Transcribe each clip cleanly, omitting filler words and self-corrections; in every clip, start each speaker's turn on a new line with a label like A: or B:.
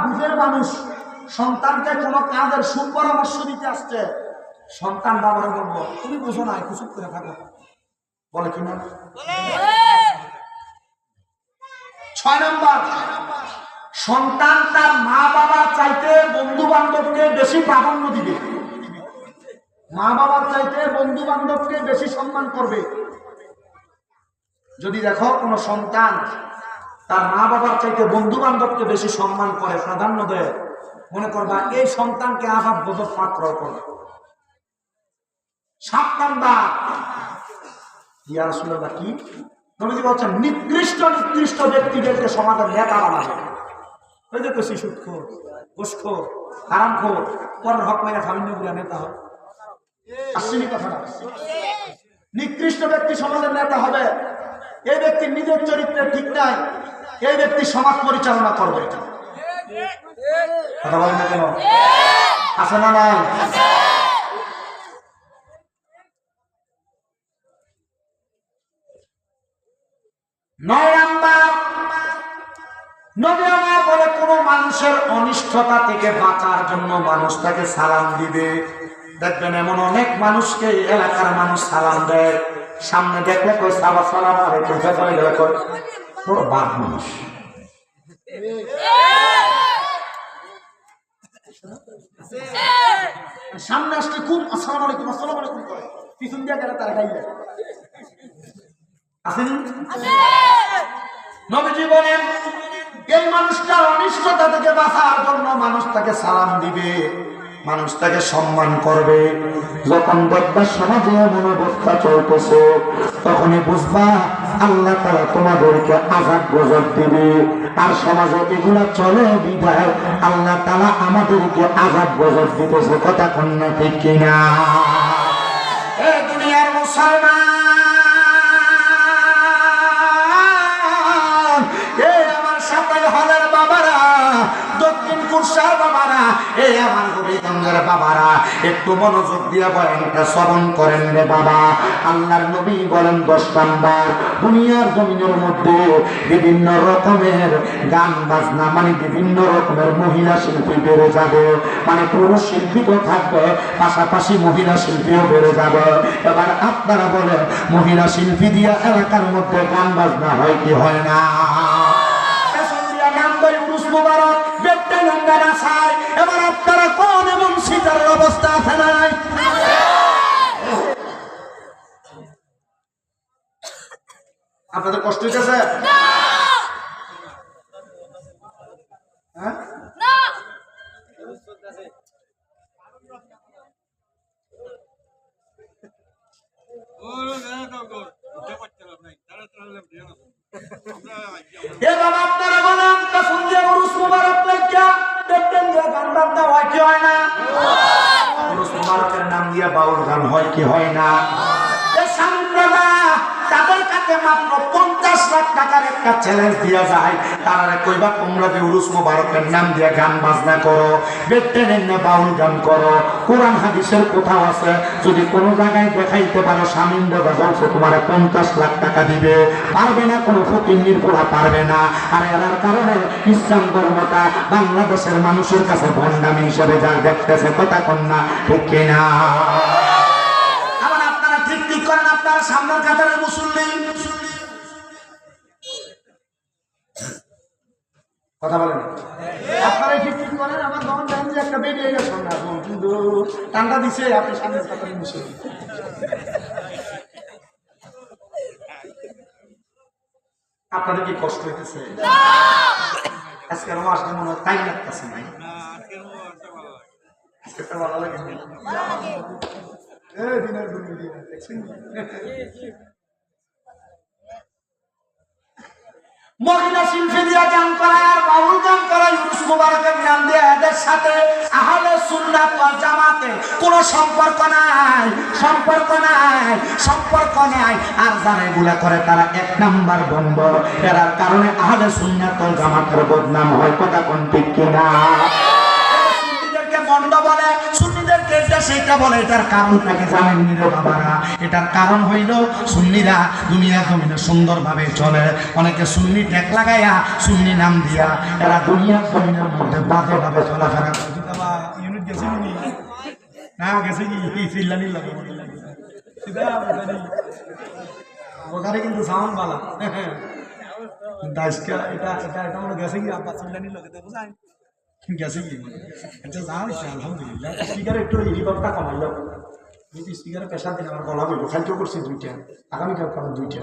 A: বুঝের মানুষ সন্তানকে কোনো কাজের সুপরামর্শ দিতে আসছে, সন্তান বাবারে বলবো তুমি বুঝো না, একটু চুপ করে থাকো, বলে কিনা? 6 নম্বর, সন্তান তার মা বাবার চাইতে বন্ধু বান্ধবকে বেশি প্রাধান্য দিবে। মা বাবার চাইতে বন্ধু বান্ধবকে বেশি সম্মান করবে। যদি দেখো কোন সন্তান তার মা বাবার চাইতে বন্ধু বান্ধবকে বেশি সম্মান করে, প্রাধান্য দেয়, মনে করবা এই সন্তানকে আঘাত বোধক মাত্র করে। 7 নম্বর, ইয়া রাসূলুল্লাহ কি নবীজি বলছেন, নিকৃষ্ট নিকৃষ্ট ব্যক্তিদেরকে সমাজের নেতা বানাবে। ওই যে কৃষি সুদখোর, ঘুষখোর, হারামখোর, পরের হক মাইরা খামিন্যগুলা নেতা হয়। আসেনি কথাটা? নিকৃষ্ট ব্যক্তি সমাজের নেতা হবে। এই ব্যক্তি নিজের চরিত্রে ঠিক নাই, এই ব্যক্তি সমাজ পরিচালনা করবে। কথা বলেন না কেন? আছে না নাই? 9 নম্বর, নবী আমার বলে কোন মানুষের অনিষ্টতা থেকে বাঁচার জন্য মানুষ তাকে সালাম দিবে। দেখবেন এমন অনেক মানুষকে এলাকার মানুষ সালাম দেয়, সামনে দেখলে কই সালাম আলাইকুম, পেছনে গেলে কই পুরো বাপ মানুষ। সামনে আসলে খুব আসসালামু আলাইকুম করে, পিছন দিয়ে গেলে তার গাইলে আসেনি। নবীজি বলেন এই মানুষটার অনিষ্টতা থেকে বাঁচার জন্য মানুষ তাকে সালাম দিবে, মানুষ তাকে সম্মান করবে। যখন দেখবা সমাজে এমন অবস্থা চলতেছে, তখনই বুঝবা আল্লাহ তাআলা তোমাদেরকে আযাব গজব দিবে। আর সমাজে এগুলা চলে বিধায় আল্লাহ তাআলা আমাদেরকে আযাব গজব দিতেছে। কথা কোন না ঠিক কিনা? এই দুনিয়ার মুসলমান, দক্ষিণ কুরসার বাবারা, এই আমার হবিগঞ্জের বাবারা, একটু মনোযোগ দিয়ে বয়ানটা শ্রবণ করেন রে বাবা। আল্লাহর নবী বলেন 10 নাম্বার, দুনিয়ার জমিনের মধ্যে বিভিন্ন রকমের গান বাজনা, মানে বিভিন্ন রকমের মহিলা শিল্পী বেড়ে যাবে, মানে পুরুষ শিল্পী তো থাকবে, পাশাপাশি মহিলা শিল্পীও বেড়ে যাবে। এবার আপনারা বলেন, মহিলা শিল্পী দিয়া এলাকার মধ্যে গান বাজনা হয় কি হয় না? এবার আপনারা কোন এমন সিটারের অবস্থা আছে না নাই? আপনাদের কষ্ট হইতেছে? এ বাবা আপনারা বলেন, কাসুম দিয়ে উরুস মুবারক লেখা দেখতেন যে গান বাজনা হয় কি হয় না? উরুস মুবারকের নাম দিয়ে বাউল গান হয় কি হয় না? তাদের কাছে মাত্র 50 লাখ টাকার একটা চ্যালেঞ্জ দিয়া যায়, তারা কইবা তোমরা যে উরুস মুবারকের নাম দিয়ে গান বাজনা করো, দেখতেন না বাউল গান করো, কোরআন হাদিসের কোথাও আছে যদি কোনো জায়গায় দেখাইতে পারো শামীম দাদা বলছে তোমার 50 লাখ টাকা দিবে, পারবে না, কোনো ফকিন্নির পোলা পারবে না। আর এর কারণে ইসলাম ধর্মটা বাংলাদেশের মানুষের কাছে ভণ্ডামি হিসেবে যা দেখতেছে। কথা কন্যা ঠিক কিনা? আপনারা সামনের কাতারের মুসল্লি, কথা বলেন, আপনারা ঠিক ঠিক করেন। আমার দমন জানেন যে একটা বেরিয়ে গেছে না, কিন্তু টান্ডা দিছে আপনি সামনের কাতারের মুসল্লি। আপনাদের কি কষ্ট হইতেছে? আজকে আমার আসলে মনে হয় টাইম লাগতেছে না, আজকে তো ভালো লাগে। মহিলা শিল্পী দিয়া গান করায় আর বাউল গান করায় উরুস মুবারকের নাম দিয়ে এদের সাথে আহলে সুন্নাত ওয়াল জামাতের কোনো সম্পর্ক নাই, সম্পর্ক নাই, সম্পর্ক নাই। আর যারা এগুলা করে তারা 1 নাম্বার বন্ধ। এর কারণে আহলে সুন্নাত ওয়াল জামাতের বদনাম হয়। কথা কোন ঠিক কিনা? সুন্নিদেরকে বন্ধ বলে, সুন্নিদেরকে সেইটা বলে। এটার কারণটাকে জানেন নি রে বাবারা? এটার কারণ হইল সুন্নিরা দুনিয়া জমিনে সুন্দরভাবে চলে। অনেকে সুন্নি ট্যাগ লাগাইয়া সুন্নি নাম দিয়া এরা দুনিয়া জমিনের মধ্যে বাজেভাবে চলাফেরা করে। ইউনিট গেছে না গেছে কি চিল্লানি লাগে ওখানে কিন্তু সাউন্ড বালা দাসকা এটা এটা এটা মনে গেছে কি আপা চিল্লানি লাগে তো বুঝাই গেছে কি আচ্ছা যাও আলহামদুলিল্লাহ। স্পিকারে একটু রিভার্বটা কমাইলো। যদি স্পিকারে প্রেশার দিন আমার গলা বলবো। খাইতেও করছি 2টা, আগামীকাল খাবার 2টা।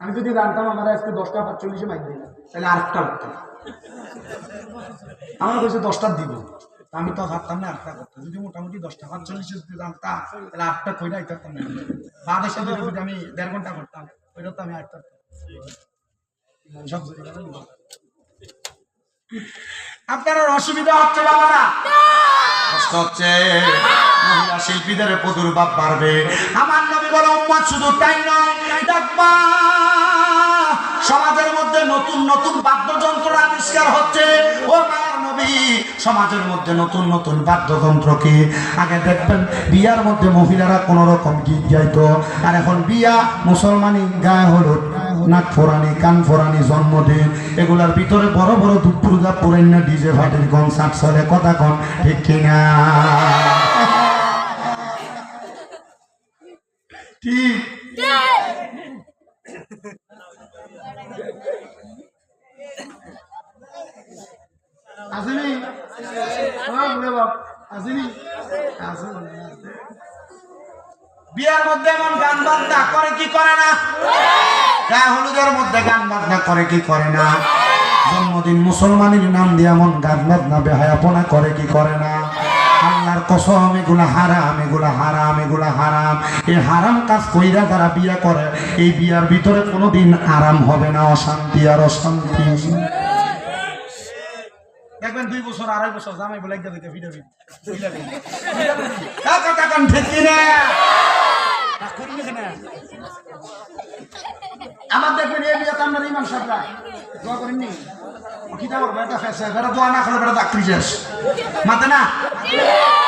A: আমি যদি জানতাম আমার আজকে 10:45 মাইক দিই তাহলে আরেকটা লাগতো। আমার কাছে 10টা দিব, আমি তো ভাবতাম না 8টা করতে। যদি মোটামুটি 10:45 যদি জানতাম তাহলে 8টা কইরা আইতাম না। বাদেশে যদি আমি 1.5 ঘন্টা করতাম ওইটা তো আমি 8টা সব। আপনার অসুবিধা হচ্ছে বাবারা? কষ্ট হচ্ছে? মহিলা শিল্পীদের প্রাদুর্ভাব বাড়বে। আমার নবী বলে উম্মত শুধু তাই নয়, দেখবা সমাজের মধ্যে নতুন নতুন বাদ্যযন্ত্র আবিষ্কার হচ্ছে। ও মায়ের নবী, সমাজের মধ্যে নতুন নতুন বাদ্যযন্ত্র কি? আগে দেখবেন বিয়ার মধ্যে মহিলারা কোন রকম গীত গাইতো, আর এখন বিয়া মুসলমানি গায়ে হলুদ, নাক ফোরানি, কান ফোরানি, জন্মদিন, এগুলার ভিতরে বড় বড় দুপুরদা পুরান্য ডিজে ভাটির কনসার্ট চলে। কথা কন ঠিক কিনা? ঠিক আসেনি? আসেনি? বিয়ার মধ্যে এমন গান বাজনা করে কি করে না? গায়ে হলুদের মধ্যে গান বাজনা করে কি করে না? জন্মদিন মুসলমানের নাম দিয়ে এমন গান বাজনা বেহায়াপনা করে কি করে না? আল্লাহর কসম, এগুলা হারাম, এগুলা হারাম, এগুলা হারাম। এই হারাম কাজ কইরা যারা বিয়া করে, এই বিয়ার ভিতরে কোনোদিন আরাম হবে না, অশান্তি আর অশান্তি। দেখবেন 2 বছর 2.5 বছর জামাই বলে একটা দিকে ভিডিও আমার দেখবেন এই বিয়াতে আপনার ইমাম সাহেবরা দোয়া করেননি? কিতা করবো? এটা ফেসে বেটা দোয়া না করে বেটা ডাক্তারি শেষ মাতে না।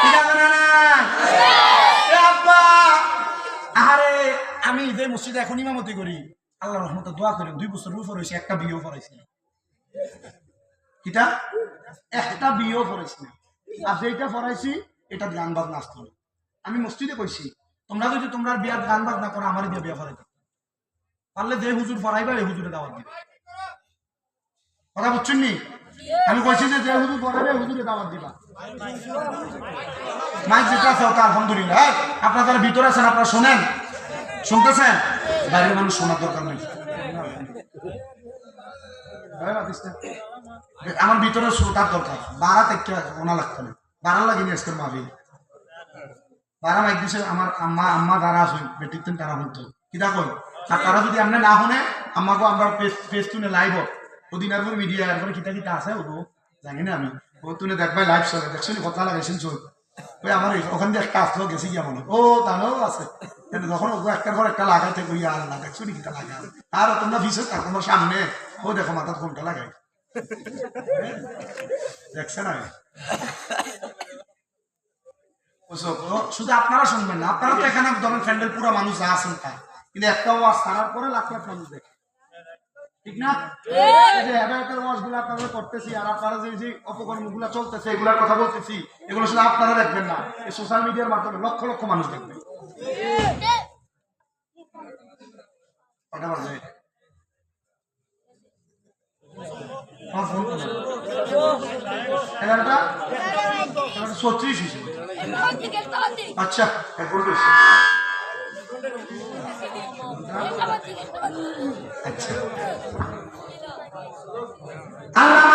A: ঠিক আছে না? আরে আমি যে মসজিদে এখন ইমামতি করি, আল্লাহ রহমতে দোয়া করি, 2 বছর উপর হয়েছে, একটা বিয়েও করাইছি। কিটা? একটা বিয়েও করাইছি। আর যেটা করাইছি এটা গান বাজনা আসতো। আমি মসজিদে কইছি তোমরা যদি তোমরা বিয়ার গান বাজনা করো, আমার দিয়ে বিয়া করাইতে পারলে যে হুজুর পড়াইবা এই হুজুরে দাওয়াত দিবে। কথা বুঝছেন নি? আমি কইছি যে যে হুজুর পড়াইবে হুজুরে দাওয়াত দিবা। মাইক যেটা আছে ওটা আলহামদুলিল্লাহ। আপনারা যারা ভিতরে আছেন আপনারা শোনেন, শুনতেছেন? বাইরের মানুষ শোনার দরকার নেই। আমার ভিতরে শ্রোতার দরকার। বাড়া থেকে ওনা লাগতো না, বাড়া লাগেনি আজকের মাহফিল। বাড়া মাইক দিছে আমার আম্মা যারা আছে বেটিতেন তারা হতো কিতা কই। আর তারা যদি আপনি না শুনে আমাকে আমরা পেজ তুলে লাইভ ওদিন আর মিডিয়া এরপরে কিতা কিতা আছে ও জানি না। আমি ও তুলে দেখবাই লাইভ চলে দেখছি কথা লাগাইছেন চোখ ওই আমার ওখান দিয়ে একটা আসলো গেছি কি মনে ও তাহলেও আছে। যখন একটার পর একটা লাগাইতে কই আল্লাহ দেখছো নি কিতা লাগাই। আর তোমরা ভিসে তোমার সামনে ও দেখো মাথার ফোনটা লাগাই দেখছে না? শুধু আপনারা শুনবেন না, আপনারা তো এখানে ধরেন ফ্যান্ডেল পুরো মানুষ যা আছেন তা, কিন্তু একটা ওয়াজ ছাড়ার পরে লাখ লাখ মানুষ দেখে। ঠিক না? যে হেদায়েতের ওয়াজগুলো আপনারা করতেছি আর আপনারা যে অপকর্মগুলো চলতেছে এগুলোর কথা বলতেছি, এগুলো শুধু আপনারা দেখবেন না, এই সোশ্যাল মিডিয়ার মাধ্যমে লক্ষ লক্ষ মানুষ দেখবে। কটা বাজে? 11:36 হিসেবে। আচ্ছা আচ্ছা আল্লাহ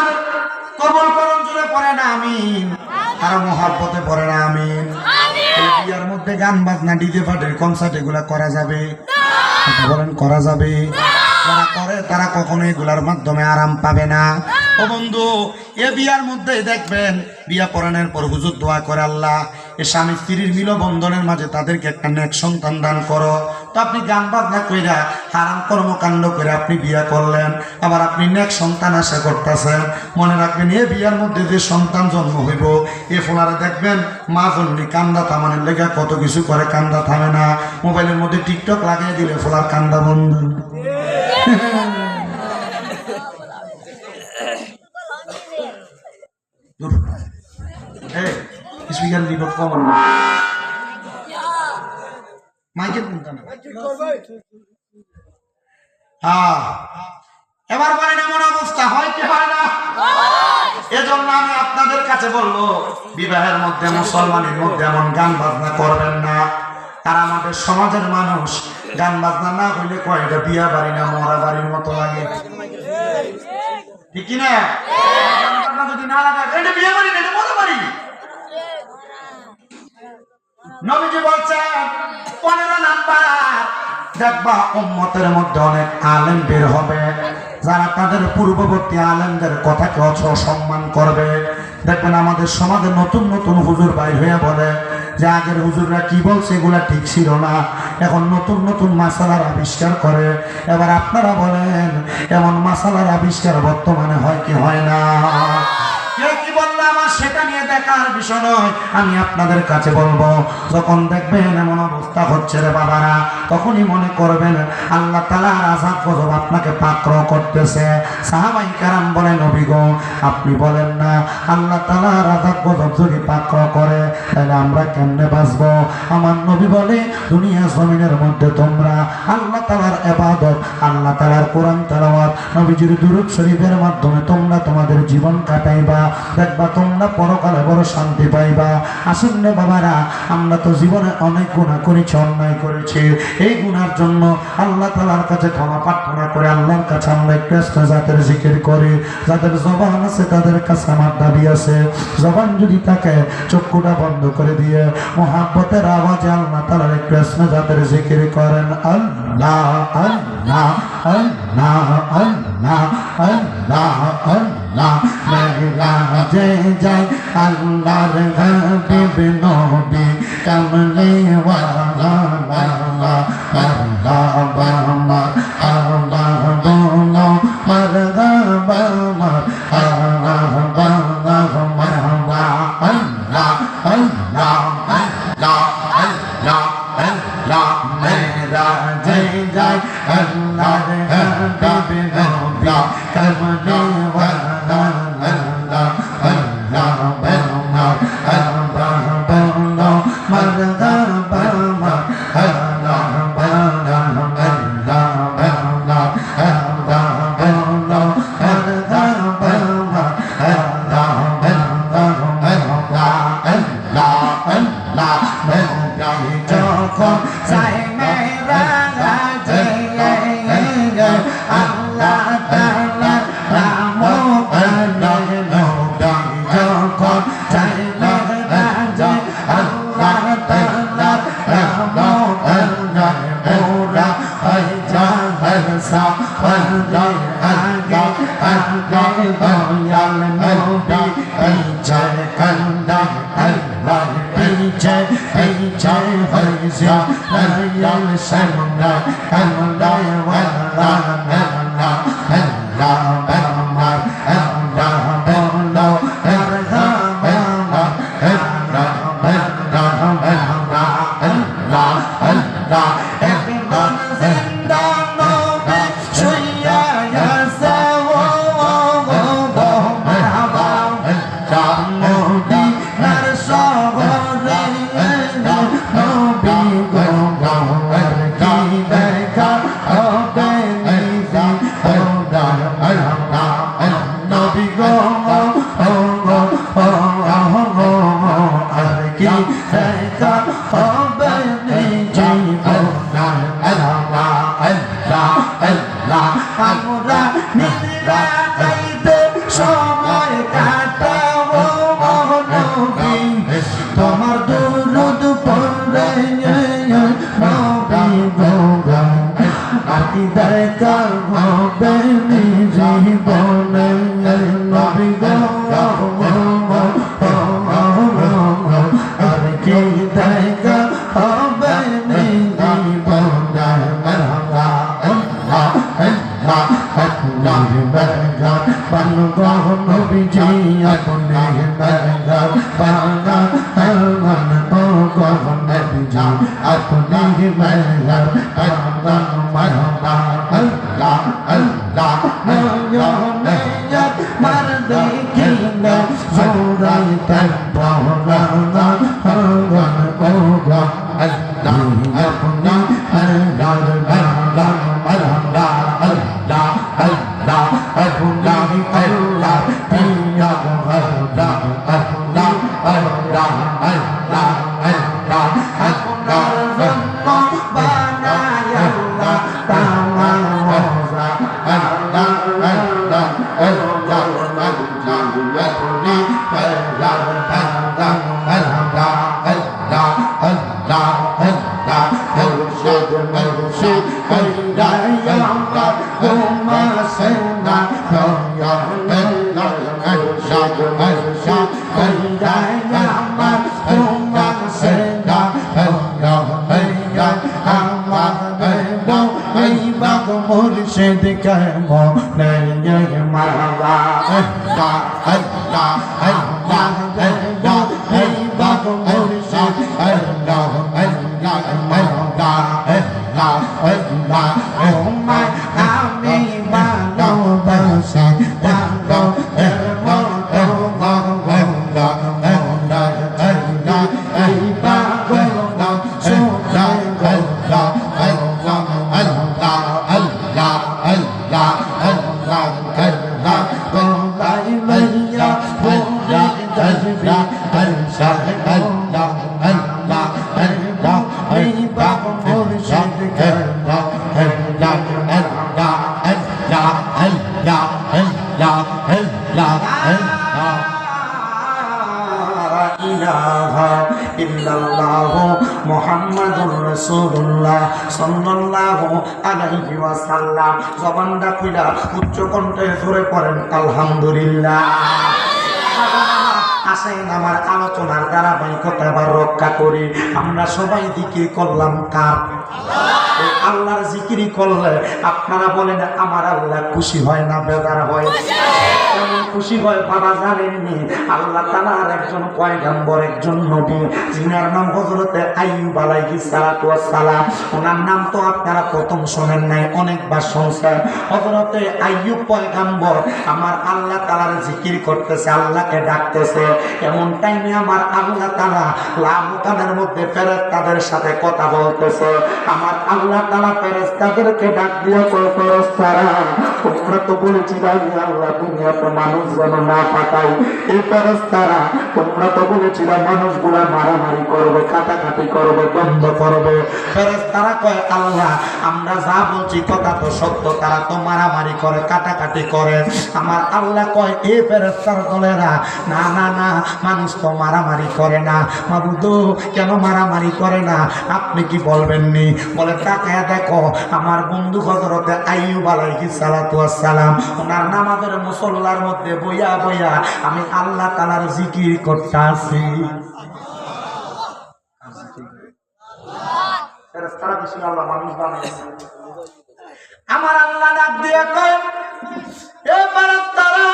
A: কবুল করুন। জুড়ে পড়ে না আমিন, আর মহব্বতে পড়ে না আমিন। বিয়ার মধ্যে গান বাজনা ডিজে পার্টির কনসার্ট এগুলা করা যাবে? বলেন করা যাবে? যারা করে তারা কখনো এগুলার মাধ্যমে আরাম পাবে না। ও বন্ধু, এ বিয়ার মধ্যে দেখবেন বিয়া পড়ানোর পর হুজুর দোয়া করে, আল্লাহ এ স্বামী স্ত্রীর মিলবন্ধনের মাঝে তাদেরকে একটা নেক সন্তান দান করো। তো আপনি গান বাজনা কইরা হারাম কর্মকাণ্ড করে আপনি বিয়া করলেন, আবার আপনি নেক সন্তান আশা করতেছেন। মনে রাখবেন এ বিয়ার মধ্যে যে সন্তান জন্ম হইব, এ ফোনারা দেখবেন মা জন্মি কান্দা থামানোর লেগে কত কিছু করে, কান্দা থামে না। মোবাইলের মধ্যে টিকটক লাগিয়ে দিলে ফোলার কান্দা বন্ধ। স্পিকার রিপোর্ট কমন না, মাইকের কোনটা না। হ্যাঁ, এবার বলেন এমন অবস্থা হয় কি হয় না? এজন্য আমি আপনাদের কাছে বলবো, বিবাহের মধ্যে মুসলমানের মধ্যে এমন গান বাজনা করবেন না। আর আমাদের সমাজের মানুষ গান বাজনা না হইলে কয় এটা বিয়া বাড়ি না মরা বাড়ির মতো লাগে, ঠিক কিনা? যদি না লাগে এটা বিয়া বাড়ি না, এটা মরা বাড়ি। নবীজি বলছেন 15 নাম্বার দেখবা উম্মতের মধ্যে অনেক আলেম বের হবে, যারা তাদের পূর্ববর্তী আলেমদের কথাকে অসম্মান করবে। দেখবেন আমাদের সমাজে নতুন নতুন হুজুর বাইর হয়ে বলে যে আগের হুজুররা কি বলছে এগুলা ঠিক ছিল না, এখন নতুন নতুন মাসালার আবিষ্কার করে। এবার আপনারা বলেন এমন মাসালার আবিষ্কার বর্তমানে হয় কি হয় না? কে কি বললো আমার সেটা নিয়ে দেখার বিষয় নয়। আমি আপনাদের কাছে বলবো, যখন দেখবেন এমন অবস্থা হচ্ছে রে বাবারা, তখনই মনে করবেন আল্লাহ তাআলার আযাব গজব আপনাকে পাকড়াও করতেছে। সাহাবাই কেরাম বলেন, নবী গো আপনি বলেন না আল্লাহ তাআলার আযাব গজব যদি পাকড়াও করে তাহলে আমরা কেমনে বাঁচবো? আমার নবী বলে, দুনিয়া জমিনের মধ্যে তোমরা আল্লাহ তাআলার ইবাদত, আল্লাহ তাআলার কোরআন তেলাওয়াত, নবীজির দুরূদ শরীফের মাধ্যমে তোমরা তোমাদের জীবন কাটাইবা, দেখবা তোমরা পরকালে বড় শান্তি পাইবা। আসুন রে বাবারা, আমরা তো জীবনে অনেক গুনাহ করেছি, অন্যায় করেছি। এই গুনার জন্য আল্লাহ তাআলার কাছে ক্ষমা প্রার্থনা করে আল্লাহর কাছে আমরা একটু জাতের জিকির করি। যাদের জবান আছে তাদের কাছে আমার দাবি আছে, জবান যদি থাকে চক্ষুটা বন্ধ করে দিয়ে মুহাব্বতের আওয়াজে আল্লাহ তাআলার একটু জাতের জিকির করেন। আল্লাহ আল্লাহ আল্লাহ আল্লাহ আল্লাহ আল্লাহ মেরাজে যাই আল্লাহর হাবিব নবী কামলে ওয়ালা আল্লাহ আল্লাহ বামা আল্লাহ বলো মারহাবা আল্লাহ বামা মারহাবা আল্লাহ আল্লাহ আল্লাহ আল্লাহ আল্লাহ মেরাজে যাই আল্লাহর হাবিব নবী কামলে ওয়ালা আল্লাহ আল্লাহ বামা আল্লাহ বলো মারহাবা আল্লাহ বামা আল্লাহ বামা আল্লাহ বলো মারহাবা আল্লাহ বামা আল্লাহ আল্লাহ মেরাজে যখন যাই মেরাজে আল্লাহ তাআলার নাম আল্লাহ নবী যখন যাই মেরাজে আল্লাহ তাআলার নাম আল্লাহ মোরা হয় জাহার সা আল্লাহ আগে আগে দয়াল নবী পিছে আল্লাহ আল্লাহ পিছে পিছে হয় জাহার সামনে আল্লাহ ওয়ালা আল্লাহ আল্লাহ আমার আল্লাহ বলো মারহাবা আল্লাহ আল্লাহ আল্লাহ আল্লাহ একবার জিন্দা নবী শুইয়া আছে ও মারহাবা আল্লাহ নবী নার শহরে নবী গো আর কি দেখা হবে নিজি ওদা আল্লাহ নবী গো আর কি দেখা হবে নিজি ওদা আল্লাহ আল্লাহ আল্লাহ আমরা নিরা যাইতে সময় কাটাবো নবী তোমার দুরূদ পড়ে নবী গো আর কি দেখা হবে নিজি বলে মেহরবানা আমার ও গো নবীজি আপনি মেহরবানা মারহাবা আল্লাহ আল্লাহ নয়নের মার দেখিলে জোড়াই তবানা ভগবান ও গো আল্লাহ আপনি মেহরবানা মারহাবা আল্লাহ আল্লাহ আপনি আল্লাহ প্রিয় আল্লাহ আল্লাহ আল্লাহ আল্লাহ আল্লাহ আপনার জন্য বানায় আল্লাহ তাআলা রোজা আল্লাহ আল্লাহ আল্লাহ আপনি আল্লাহ আল্লাহ আল্লাহ আল্লাহ আল্লাহ আল্লাহ মুর্শিদ মুর্শিদ কইরায়া আল্লাহ হুম্মা সাল্লা ইয়া আল্লাহ মুর্শিদ মুর্শিদ কইরায়া আল্লাহ হুম্মা সাল্লা ইয়া আল্লাহ আমার দেবো এই বাগ মুর্শিদ কেমো নেই মারহাবা আল্লাহ আল্লাহ আল্লাহ দেবো এই বাগ মুর্শিদ আল্লাহ আল্লাহ আল্লাহ আল্লাহ আল্লাহ তোমায় আমি ভালোবাসি ভালো এর মতো আল্লাহ আল্লাহ আল্লাহ এই পাগল সোনা আল্লাহ আল্লাহ আল্লাহ আল্লাহ আল্লাহ আল্লাহ আল্লাহ কোথায় লইয়া আল্লাহ তসবিহ আল্লাহ আল্লাহ আল্লাহ আল্লাহ এই পাগল মুর্শিদ আল্লাহ আল্লাহ আল্লাহ আল্লাহ আল্লাহ আল্লাহ আল্লাহ আল্লাহ ইলাহা ইল্লাল্লাহ মুহাম্মাদুর রাসূলুল্লাহ সাল্লাল্লাহু আলাইহি ওয়াসাল্লাম জবানটা খুলে উচ্চ কণ্ঠে জোরে পড়েন আলহামদুলিল্লাহ। আসেন আমার আলোচনার ধারাবাহিকতা এবার রক্ষা করি। আমরা সবাই জিকির করলাম কার? আল্লাহর জিকিরি করলে আপনারা বলেন আমার আল্লাহ খুশি হয় না বেজার হয়? কেমন খুশি হয় বাবা জানেননি? আল্লাহ তাআলার একজন পয়গম্বর, একজন নবী, যিনার নাম হযরতে আইয়ুব আলাইহিস সালাতু ওয়াস সালাম। ওনার নাম তো আপনারা প্রথম শোনেন নাই, অনেকবার শুনছেন। হযরতে আইয়ুব পয়গম্বর আমার আল্লাহ তাআলার জিকির করতেছে, আল্লাহকে ডাকতেছে। এমন টাইমে আমার আল্লাহ তাআলা লামকানের মধ্যে ফেরেশতাদের সাথে কথা বলতেছে। আমার আল্লাহ তাআলা ফেরেশতাদেরকে ডাক দিয়ে কয়, ফেরেশতারা তোমরা তো বলেছিলে আমি আল্লাহ দুনিয়াতে মানুষ যেন না পাঠাই। এই ফেরেশতারা তোমরা তো বলেছিলে মানুষগুলা মারামারি করবে, কাটাকাটি করবে, দ্বন্দ্ব করবে। ফেরেশতারা কয় আল্লাহ আমরা যা বলছি কথা তো সত্য, তারা তো মারামারি করে, কাটাকাটি করে। আমার আল্লাহ কয় এই ফেরেশতার দলেরা না না না, মানুষ তো মারামারি করে না। মাবুদ কেন মারামারি করে না আপনি কি বলবেননি? বলে তাকায়া দেখো আমার বন্ধু হযরতে আইয়ুব আলাইহিস সালাতু ওয়াস সালাম ওনার নামাজের মুসল্লার মধ্যে বইয়া বইয়া আমি আল্লাহ তাআলার জিকির করতেছি। ফেরেশতারা বেশি আল্লাহ মানুষ বানাইছে। আমার আল্লাহ ডাক দিয়ে কয় এ ফেরেশতারা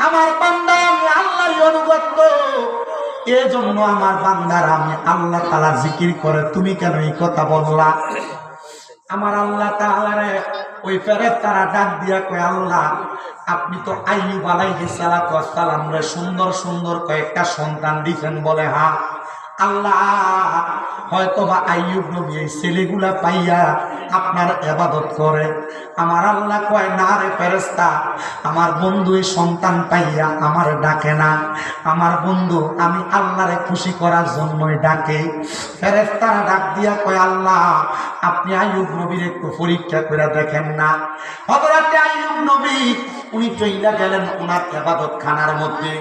A: আমার বান্দা আমি আল্লাহর অনুগত, এজন্য আমার বান্দারা আমি আল্লাহ তাআলার জিকির করে, তুমি কেন এই কথা বললা? আমার আল্লাহ তাআলারে ওই ফেরেশতারা ডাক দিয়া কয় আল্লাহ আপনি তো আইয়ুব আলাইহিস সালাতু ওয়াস সালাম রে সুন্দর সুন্দর কয়েকটা সন্তান দিবেন। বলে হ্যাঁ। আল্লাহ হয়তোবা আইয়ুব নবী এই ছেলেগুলা পাইয়া আপনার ইবাদত করে। আমার আল্লাহ কয় না রে ফেরেশতা, আমার বন্ধু এই সন্তান পাইয়া আমার ডাকে না। আমার বন্ধু আমি আল্লাহরে খুশি করার জন্যই ডাকে। ফেরেশতারা ডাক দিয়া কয় আল্লাহ আপনি আইয়ুব নবীর একটু পরীক্ষা করে দেখেন না। হযরত আইয়ুব নবী উনি চইলা গেলেন ওনার ইবাদত খানার মধ্যে।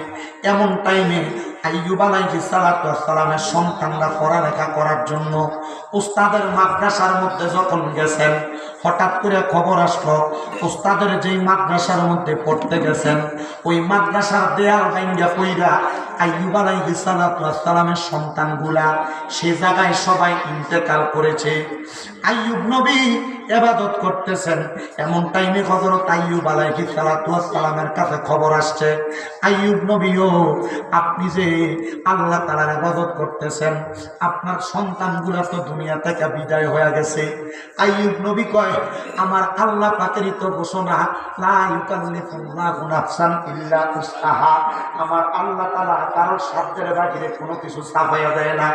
A: এমন টাইমে আইয়ুব আলাইহিস সালাতু ওয়াস সালামের সন্তানরা পড়ালেখা করার জন্য উস্তাদের মাদ্রাসার মধ্যে যখন গেছেন, হঠাৎ করে খবর আসলো উস্তাদের যেই মাদ্রাসার মধ্যে পড়তে গেছেন ওই মাদ্রাসার দেয়াল ভাঙ্গা পইরা আইয়ুব আলাইহিস সালাতু ওয়াস সালামের সন্তানগুলা সে জায়গায় সবাই ইন্তেকাল করেছে। আইয়ুব নবী ইবাদত করতেছেন, এমন টাইমে হযরত আইয়ুব আলাইহিস সালাতু ওয়াস সালামের কাছে খবর আসছে, আইয়ুব নবীও আপনি যে আল্লাহ তাআলার ইবাদত করতেছেন, আপনার সন্তানগুলা তো দুনিয়া থেকে বিদায় হয়ে গেছে। আইয়ুব নবী কয়, আমার আল্লাহ পাকেরই তো ঘোষণা, লা ইউকাল্লিফুল্লাহু নাফসান ইল্লা উসআহা, আমার আল্লাহ তাআলা কারোর সাধ্যের বাহিরে কোনো কিছু চাপাইয়া দেয় না।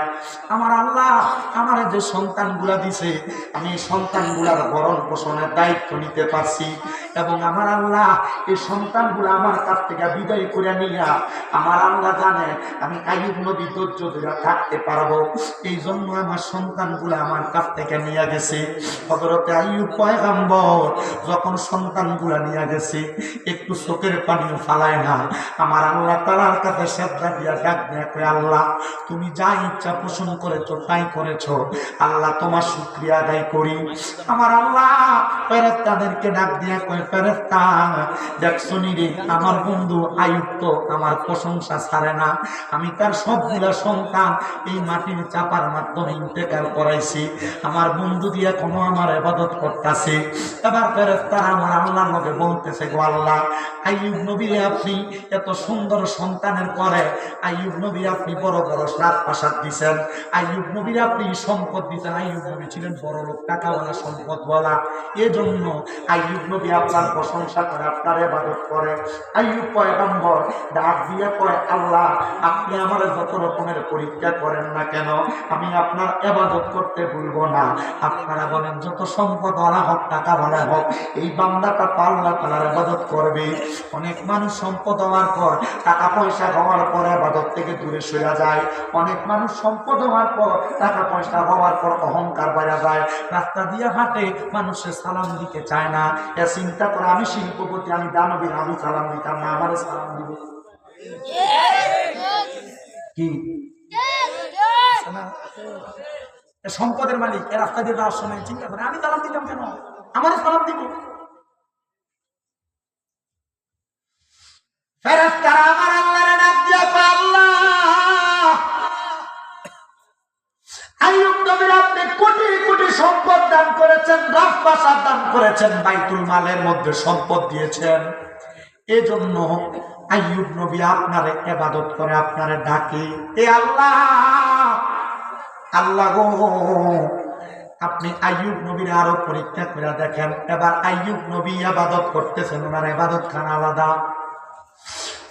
A: আমার আল্লাহ আমার যে সন্তানগুলা দিছে, আমি সন্তানগুলার ভরণ পোষণের দায়িত্ব নিতে পারছি, এবং আমার আল্লাহ এই সন্তানগুলো আমার কাছ থেকে বিদায় করে নিয়া আমার আল্লাহ জানে আমি আইয়ুব নবী ধৈর্য ধরে থাকতে পারবো, এই জন্য আমার সন্তানগুলো আমার কাছ থেকে নিয়ে গেছে। হযরত আইয়ুব পয়গম্বর যখন সন্তানগুলো নিয়ে গেছে একটু চোখের পানিও ফালায় না, আমার আল্লাহ তাআলার কাছে শ্রদ্ধা দিয়া ডাক দিয়া কয়, আল্লাহ তুমি যা ইচ্ছা পোষণ করেছো তাই করেছো, আল্লাহ তোমার শুকরিয়া আদায় করি। আমার আল্লাহ ফেরেশতাদেরকে ডাক দিয়া কয়, ফেরেশতা দেখছো নি রে, আমার বন্ধু আইয়ুব তো আমার প্রশংসা ছাড়ে না, আমি তার সবগুলা সন্তান এই মাটির চাপার মাধ্যমে ইন্তেকাল করাইছি, আমার বন্ধু দিয়ে কোনো আমার ইবাদত করতেছে। এবার ফেরেশতারা আমার আল্লাহর লগে বলতেছে, গো আল্লাহ আইয়ুব নবীরে আপনি এত সুন্দর সন্তানের পরে আইয়ুব নবী আপনি বড় বড় রাজপ্রাসাদ দিয়েছেন, আইয়ুব নবীর আপনি সম্পদ দিয়েছেন, আইয়ুব নবী ছিলেন বড় লোক, টাকাওয়ালা, সম্পদওয়ালা, এজন্য আইয়ুব নবী আপনার প্রশংসা করে, আপনার ইবাদত করে। আইয়ুব পয়গম্বর ডাক দিয়ে কয়, আল্লাহ আপনি আমার যত রকমের পরীক্ষা করেন না কেন আমি আপনার ইবাদত করতে ভুলবো না। আপনারা বলেন যত সম্পদওয়ালা হোক, টাকাওয়ালা হোক, এই বান্দাটা তো আল্লাহ তাআলার ইবাদত করবে। অনেক মানুষ সম্পদ হওয়ার পর, টাকা পয়সা হওয়ার পর ইবাদত থেকে দূরে সরে যায়, অনেক মানুষ সম্পদ হওয়ার পর, টাকা পয়সা হওয়ার পর অহংকার বেড়ে যায়, রাস্তা দিয়ে হাঁটে মানুষের সালাম দিতে চায় না। এ চিন্তা করে আমি শিল্পপতি, আমি দানবীর, আমি সালাম দিতাম না, আমার সালাম দিব কি? সম্পদের মালিক এ রাস্তা দিয়ে যাওয়ার সময় চিন্তা করে আমি সালাম দিতাম কেন, আমার সালাম দিব। ফেরেশতারা আমার আল্লাহর ডাক দিয়া কয়, আল্লাহ আইয়ুব নবীর আপনি কোটি কোটি সম্পদ দান করেছেন, রাজপ্রাসাদ দান করেছেন, বাইতুল মালের মধ্যে সম্পদ দিয়েছেন, এজন্য আইয়ুব নবী আপনারে ইবাদত করে, আপনারে ডাকে। এ আল্লাহ, আল্লাহ গো আপনি আইয়ুব নবীর আরো পরীক্ষা করে দেখেন। এবার আইয়ুব নবী ইবাদত করতেছেন, ওনার ইবাদত খানা আলাদা।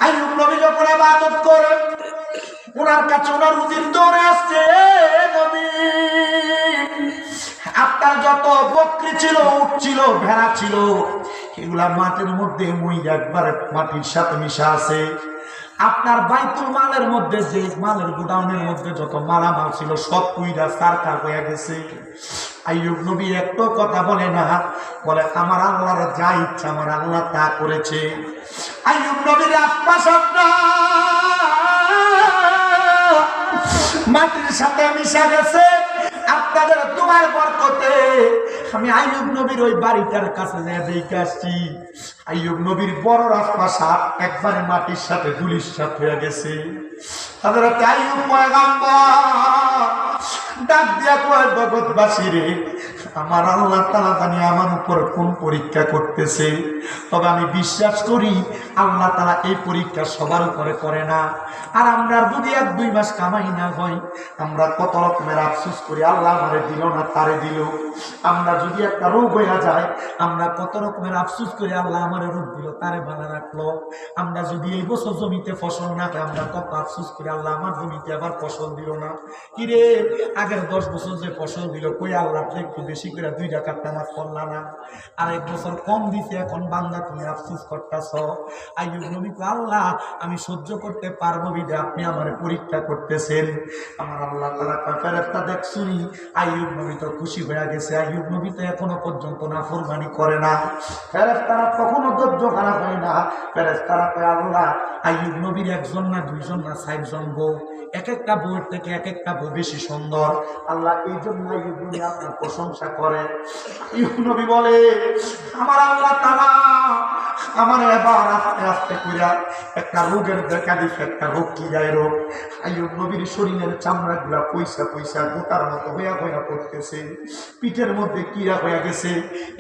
A: আইয়ুব নবী যখন ইবাদত করে ওনার কাছে ওনার রুজির দৌড়ে আসছে, নবী আপনার যত বকরি ছিল, উট ছিল, ভেড়া ছিল, এগুলা মাটির মধ্যে মইরা একবারে মাটির সাথে মিশা আছে। আপনার বাইতুল মালের মধ্যে যে মালের গোডাউনের মধ্যে যত মালামাল ছিল সব কুইরা সারকার হয়ে গেছে। আইয়ুব নবী একটু কথা বলে না, বলে আমার আল্লাহর যা ইচ্ছা আমার আল্লাহ তা করেছে। আইয়ুব নবীর রাজপ্রাসাদ মাটির সাথে মিশা গেছে। আপনাদের তোমার বরকতে আমি আইয়ুব নবীর ওই বাড়িটার কাছে দেখে আসছি, আইয়ুব নবীর বড় রাজপ্রাসাদ একবারে মাটির সাথে ধুলির সাথে হয়ে গেছে। হযরত আইয়ুব পয়গম্বর ডাক দিয়া কয়, জগৎবাসী রে, আমার আল্লাহ তাআলা জানি আমার উপর কোন পরীক্ষা করতেছে, তবে আমি বিশ্বাস করি আল্লাহ তাআলা এই পরীক্ষা সবার উপরে করে না। আর আমরা যদি 1-2 মাস কামাই না হয় আমরা কত রকমের আফসোস করি, আল্লাহ আমারে দিল না তারে দিল। আমরা যদি একটা রোগ হয়ে যায় আমরা কত রকমের আফসোস করি, আল্লাহ আমারে রোগ দিল তারে ভালো রাখলো। আমরা যদি এই বছর জমিতে ফসল না পাই আমরা কত আফসোস করি, আল্লাহ আমার জমিতে আবার ফসল দিল না। কিরে আগের 10 বছর যে ফসল দিল কই আল্লাহ একটু বেশি করে 2 টাকা নামাজ পড়লা না, আর 1 বছর কম দিছে, এখন বান্দা তুমি আফসোস করতেছ। আইয়ুব নবী কয়, আল্লাহ আমি সহ্য করতে পারবো বিধে আপনি আমারে পরীক্ষা করতেছেন। আমার আল্লাহ তাআলা ফেরেশতা দেখছুনি আইয়ুব নবী তো খুশি হয়ে গেছে। আইয়ুব নবী তো এখনো পর্যন্ত নাফরমানি করে না, ফেরেশতারা কখনো ধৈর্য খারাপ হয় না। ফেরেশতারা কয়, আল্লাহ আইয়ুব নবীর একজন না দুইজন না 4 জন বউ, এক একটা বউয়ের থেকে এক একটা বউ বেশি সুন্দর। আল্লাহ এই জন্য আইয়ুব নবী আপনার প্রশংসা করে। আইয়ুব নবী বলে আমার আল্লাহ তাআলা আমার এবার আস্তে আস্তে কইরা একটা রোগের দেখা দিচ্ছে, একটা রোগ কি যায় রোগ। আইয়ুব নবীর শরীরের চামড়া গুলা পয়সা পয়সা গোটার মতো হইয়া হইয়া পড়তেছে, পিঠের মধ্যে কিরা হইয়া গেছে,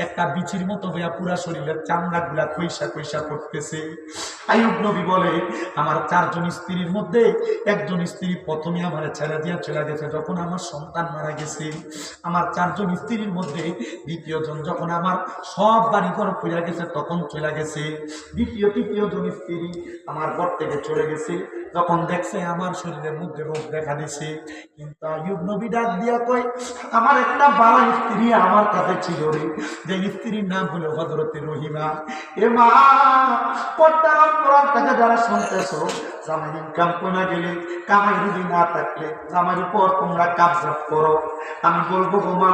A: একটা বিচির মতো হইয়া পুরা শরীরের চামড়া গুলা পয়সা পয়সা পড়তেছে। আইয়ুব নবী বলে আমার 4 জন স্ত্রীর মধ্যে একজন স্ত্রী প্রথমে আমার ছেড়ে দিয়া চলে গেছে যখন আমার সন্তান মারা গেছে। আমার 4 জন স্ত্রীর মধ্যে দ্বিতীয় জন যখন আমার সব বাড়ি ঘর পড়ে গেছে তখন চলে গেছে। দ্বিতীয় তৃতীয় জন স্ত্রী আমার ঘর থেকে চলে গেছে যখন দেখছে আমার শরীরের মধ্যে রোগ দেখা দিছে। কিন্তু আইয়ুব নবী ডাক দিয়া কয় আমার একটা বালা স্ত্রী আমার কাছে ছিল রে, যে স্ত্রীর নাম হলো হযরতে রহিমা। এ মা পর্দার অন্তরাল থেকে যারা শুনতেছো, জামাই ইনকাম করে গেলে কামাই রুজি না থাকলে জামাইয়ের উপর তোমরা কাবজাব করো। আমি বলবো গো মা,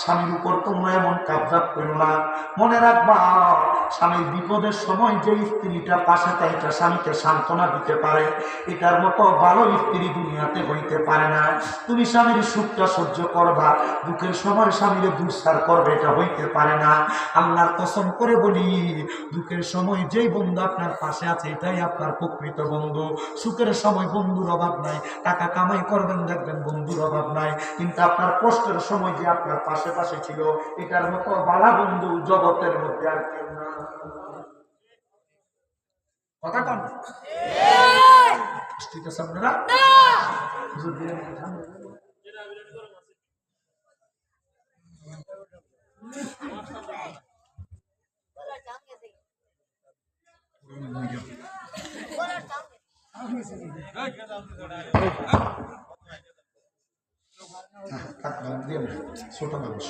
A: স্বামীর উপর তোমরা এমন কাবজাব করো না। মনে রাখবা স্বামীর বিপদের সময় যে স্ত্রীটা পাশে তাইটা স্বামীকে সান্ত্বনা দিতে পারে, এটার মতো ভালো স্ত্রী দুনিয়াতে হইতে পারে না। তুমি স্বামীর সুখটা সহ্য করবা, দুঃখের সময় স্বামীর দুঃসার করবে, এটা হইতে পারে না। আল্লাহর কসম করে বলি, দুঃখের সময় যেই বন্ধু আপনার পাশে আছে এটাই আপনার প্রকৃত বন্ধু। সুখের সময় বন্ধুর অভাব নাই, টাকা কামাই করবেন দেখবেন বন্ধুর অভাব নাই, কিন্তু আপনার কষ্টের সময় যে আপনার পাশে পাশে ছিল এটার মতো ভালো বন্ধু জগতের মধ্যে আর কেউ না। কথা কন ঠিক আছে আপনারা? ছোট মানুষ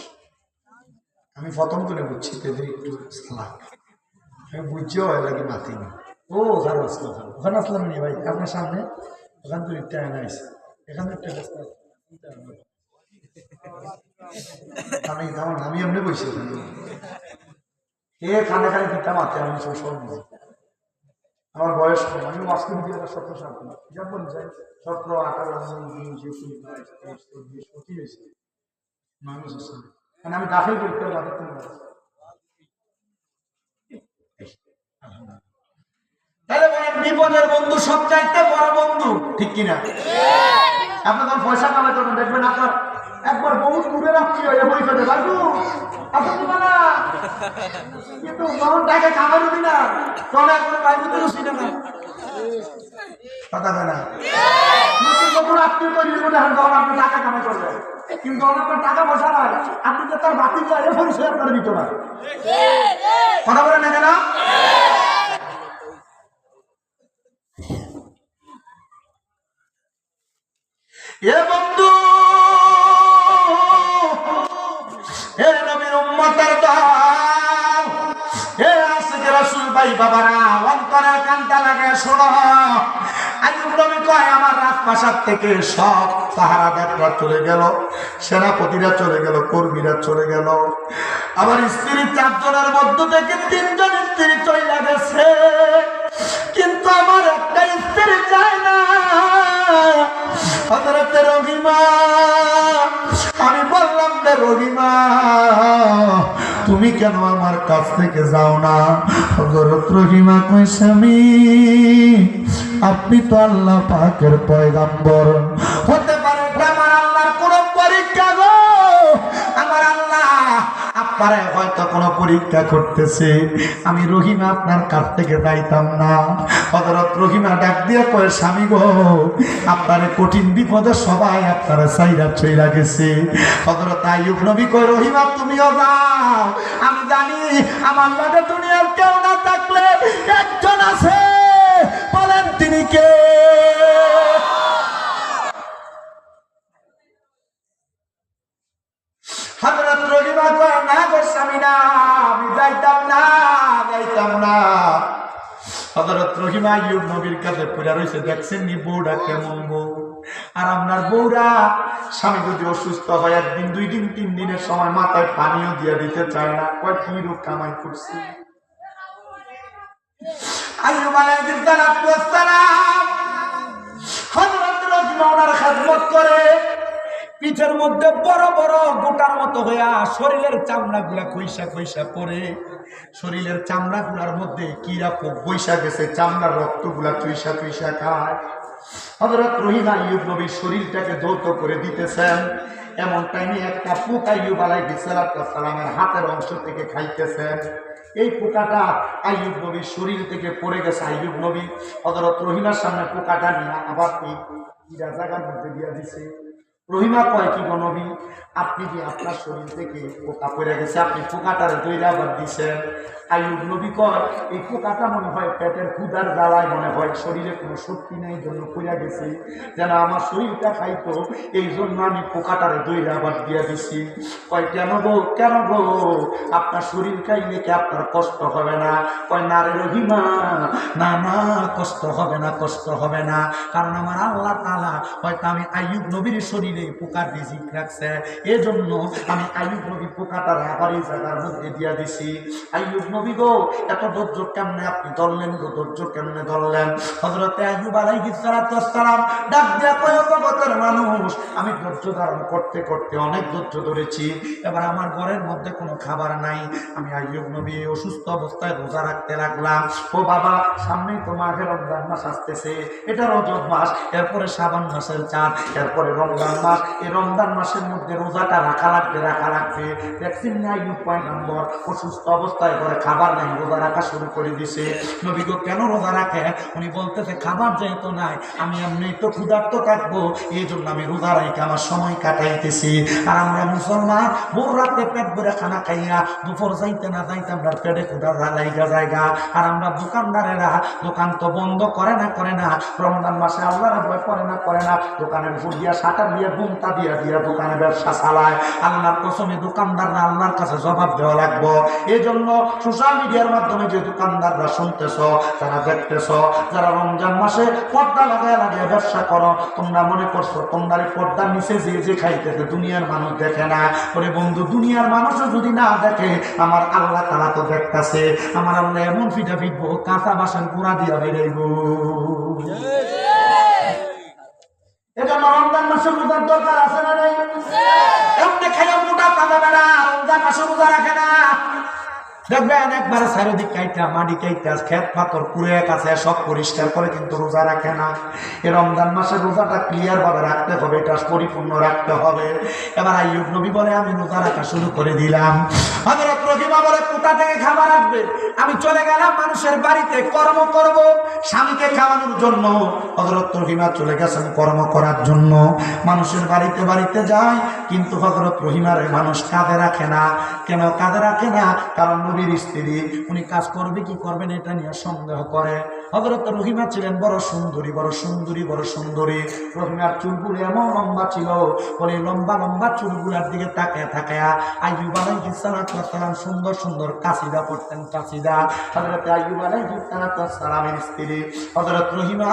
A: আমি প্রথম করে বুঝছি একটু সালাক আমি বুঝছিও লাগে মাতি না। ও ওখানে আসলো, ওখানে আসলাম নি ভাই আপনার সামনে, ওখান তো একটা আয়না আছে, এখানে একটা আমি আমি এমনি বসছি ওখানে এ খানে খানে পিঠা মাতে আমি সব সব আমার বয়স কম, আমি মাস্কিন দিয়ে 17 সাল যেমন যাই 17, 18, 19, 20, 21, 22, 23 হয়েছে মানুষ মানে আমি দাখিল করতে তাহলে বলেন বিপদের বন্ধু সবচাইতে বড় বন্ধু, ঠিক কিনা? আপনি যখন পয়সা কামাই করবেন দেখবেন আপনার একবার বহুত দূরে রাখছি বই ফেলে বাবু না, কিন্তু যখন টাকা কামাই দিই না তখন একবার বাইরে তো না কথা হয় না। যখন আপনি তৈরি দেখেন তখন আপনি টাকা কামাই করবেন, কিন্তু যখন আপনার টাকা পয়সা নয় আপনি তো তার বাতি দিয়ে পরিচয় আপনার দিত না। কথা বলেন না কেন? এ বন্ধু হে নবীর উম্মতের দল, হে আশিক রাসূল ভাই বাবারা, অন্তরের কান্তা লাগে শোনো। আইয়ুব নবী কয় আমার রাজপ্রাসাদ থেকে সব পাহারাদাররা চলে গেল, সেনাপতিরা চলে গেল, কর্মীরা চলে গেল, আমার স্ত্রী 4 জনের মধ্য থেকে 3 জন স্ত্রী চলে গেছে, কিন্তু আমার একটা স্ত্রী চায় না। হযরতে রহিমা, আমি বললাম রে রহিমা তুমি কেন আমার কাছ থেকে যাও না? হযরত রহিমা কই স্বামী আপনি তো আল্লাহ পাকের পয়গম্বর, হতে পারে আমার আল্লাহর কোন পরীক্ষা গো, আমার আল্লাহ আপনারা হয়তো কোনো পরীক্ষা করতেছে, আমি রহিমা আপনার কাছ থেকে যাইতাম না। হযরত রহিমা ডাক দিয়ে কয় স্বামী গো আপনার কঠিন বিপদে সবাই আপনারা চাইরা গেছে। হযরত আইয়ুব নবী কয় রহিমা তুমিও যাও, আমি জানি আমার লগে দুনিয়ার কেউ না থাকলে একজন আছে, বলেন তিনি কে? হযরত রহিমা কয় না গো স্বামী না, আমি যাইতাম না। হযরত রহিমা আইয়ুব নবীর কাছে পড়ে রইছে, দেখছেন নি বউরা কেমন বউ। আর আপনার বউরা স্বামী যদি অসুস্থ হয় 1 দিন 2 দিন 3 দিনের সময় মাথায় পানিও দিয়ে দিতে চায় না, কয় কি রোগ কামাই করছি। আইয়ুব আলাইহিস সালাম হযরত রহিমা ওনার খেদমত করে, পিঠের মধ্যে বড় বড় গোটার মতো হইয়া শরীরের চামড়াগুলা কইসা কইসা পড়ে, শরীরের চামড়াগুলার মধ্যে কিরা পোক বইসা গেছে, চামড়ার রক্তগুলা চুইসা চুইসা খায়। হযরত রহিমা আইয়ুব নবীর শরীরটাকে ধৌত করে দিতেছেন, এমন টাইমে একটা পোক আইয়ুব আলাইহিস সালামের হাতের অংশ থেকে খাইতেছেন। এই পোকাটা আইয়ুব নবীর শরীর থেকে পড়ে গেছে। আইয়ুব নবী হযরত রহিমার সামনে পোকাটা নিয়ে আবার এই জায়গার মধ্যে দিয়া দিছে। রহিমা কয়, কি গো নবী, আপনি কি আপনার শরীর থেকে পোকা পড়ে গেছে, আপনি পোকাটার দইরা আবার দিছেন? আইয়ুব নবী কয়, এই পোকাটা মনে হয় পেটের ক্ষুধার জ্বালায়, মনে হয় শরীরে কোনো শক্তি নেই জন্য পড়ে গেছে, যেন আমার শরীরটা খাইতো, এই জন্য আমি পোকাটারে দইরা আবার দিয়া দিছি। কয়, কেন গো, কেন গো, আপনার শরীর খাইলে কি আপনার কষ্ট হবে না? কয়, না রে রহিমা, না না, কষ্ট হবে না, কষ্ট হবে না, কারণ আমার আল্লাহ তাআলা হয়তো আমি আইয়ুব নবীর শরীরে পোকার রিজিক রাখছে, এজন্য আমি আইয়ুব নবী পোকাটার আবার এই জায়গার মধ্যে দিয়া দিছি। আইয়ুব নবী গো, এত ধৈর্য কেমনে আপনি ধরলেন গো, ধৈর্য কেমনে ধরলেন? হযরতে আইয়ুব আলাইহিস সালাম ডাক দিয়া কয়, জগতের মানুষ, আমি ধৈর্য ধারণ করতে করতে অনেক ধৈর্য ধরেছি, এবার আমার ঘরের মধ্যে কোনো খাবার নাই, আমি আইয়ুব নবী অসুস্থ অবস্থায় রোজা রাখতে লাগলাম। ও বাবা, সামনেই তো মাঘে রমজান মাস আসতেছে, এটা রজব মাস, এরপরে শাবান মাসের চাঁদ, এরপরে রমজান মাস, এই রমজান মাসের মধ্যে রোজাটা রাখা লাগবে, রাখা লাগবে। দেখছেন না আইয়ুব কয় নম্বর, অসুস্থ অবস্থায় ঘরে খাবার নাই, রোজা রাখা শুরু করে দিছে। নবী গো, কেন রোজা রাখে? উনি বলতেছে, খাবার যেহেতু নাই, আমি এমনি তো ক্ষুধার্ত থাকবো, এই জন্য আমি রোজা রাখি আমার সময় কাটাইতেছি। আর আমরা মুসলমান ভোর রাতে পেট ভরে খানা খাইয়া দুপুর যাইতে না যাইতে আমরা পেটে ক্ষুধা লাইগা জায়গা। আর আমরা দোকানদারেরা দোকান তো বন্ধ করে না, করে না, রমজান মাসে আল্লাহর ভয় করে না, করে না, দোকানের উপর দিয়া শাটার দিয়ে বুমতা দিয়া দিয়া দোকানে ব্যবসা চালায়। আল্লাহর কসমে দোকানদাররা আল্লাহর কাছে জবাব দেওয়া লাগবো। এই জন্য সোশ্যাল মিডিয়ার মাধ্যমে যে দোকানদাররা শুনতেছ, যারা দেখতেছ, যারা রমজান মাসে পর্দা লাগায় লাগায় ব্যবসা করো, তোমরা মনে করছো তোমরা পর্দার নিচে যে যে খাইতেছে দুনিয়ার মানুষ দেখে না। ওরে বন্ধু, দুনিয়ার মানুষও যদি না দেখে, আমার আল্লাহ তাআলা তো দেখতেছে। আমার আল্লাহ এমন ফিটা ফিটবো, কাঁচা বাসন গুঁড়া দিয়া বেরাইব। এজন্য রমজান মাসে রোজার দরকার আছে না নাই? এমনি খাইয়া মোটা পাবে না, রমজান মাসে রোজা রাখে না। দেখবেন একবারে চারিদিক কাইটা মাটি কাইটা খেত পাথর পুরে কাছে সব পরিষ্কার করে, কিন্তু রোজা রাখে না। এই রমজান মাসে রোজাটা ক্লিয়ার ভাবে রাখতে হবে, এটা পরিপূর্ণ রাখতে হবে। এবার আইয়ুব নবী বলে, আমি রোজা রাখা শুরু করে দিলাম। হযরত রহিমা বলে, কোথা থেকে খাবার আসবে? আমি চলে গেলাম মানুষের বাড়িতে কর্ম করব স্বামীকে খাওয়ানোর জন্য। হযরত রহিমা চলে গেছেন কর্ম করার জন্য, মানুষের বাড়িতে বাড়িতে যায়, কিন্তু হযরত রহিমার মানুষ কাঁধে রাখে না। কেন কাঁধে রাখে না? কারণ নবীর স্ত্রী, উনি কাজ করবে কি করবে না এটা নিয়ে সন্দেহ করে। হযরত রহিমা ছিলেন বড় সুন্দরী, বড় সুন্দরী, বড় সুন্দরী। রহিমার চুলগুলো এমন লম্বা ছিল, বলে লম্বা লম্বা চুলগুলার দিকে তাকায় তাকায়া আইয়ুব আলাইহিস সালাম সুন্দর সুন্দর কাসিদা পড়তেন, কাসিদা। হযরত আইয়ুব আলাইহিস সালামের স্ত্রী হযরত রহিমা